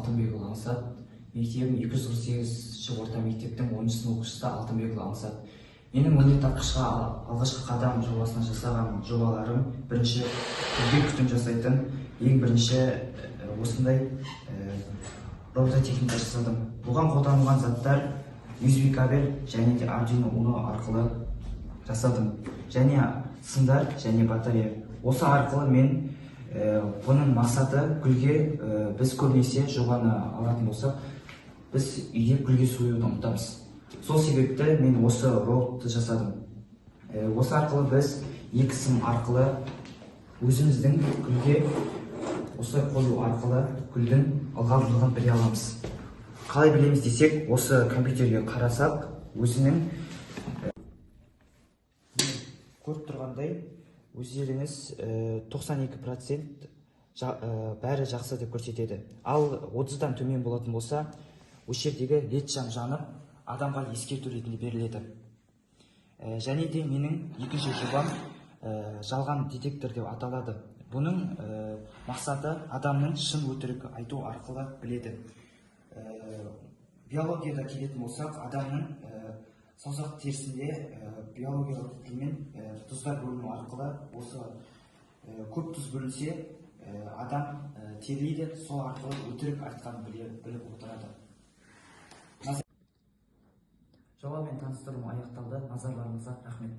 Алтынбекұлы Аңсат, мектебім 248 орта мектептің 10 сынып оқушысы Алтынбекұлы Аңсат. Менің өнертапқышқа алғашқы қадам жобасына жасаған жобаларым, бірінші күзге күтім жасайтын, ең бірінші осындай робототехника жасадым. Бұған қолданылған заттар USB кабель және де Arduino Uno арқылы жасадым. Және сымдар және батарея. Осы арқылы мен бұның мақсаты гүлге, біз көбінесе жобаны алатын болсақ, біз үйде гүлге суюды ұмытамыз. Сол себепті мен осы роботты жасадым. Осы арқылы біз екі сым арқылы өзіміздің гүлге осы қою арқылы гүлдің ылғалдылығын біле аламыз. Қалай білеміз десек, осы компьютерге қарасақ, өзінің көріп тұрғандай, өздеріңіз 92% бәрі жақсы деп көрсетеді. Ал 30-дан төмен болатын болса, осы жердегі лед шам жанып, адамға ескерту ретінде беріледі. Және де менің екінші жобам жалған детектор деп аталады. Бұның мақсаты адамның шын өтірік айту арқылы біледі. Биологияда келетін болсақ, адамның саусақ терісінде биологиялық тілмен тұздар бөліну арқылы, осы көп тұз бөлінсе, адам терілейді, сол арқылы өтірік айтқанын біліп отырады. Жобамен таныстырылым аяқталды. Назарларыңызға рахмет.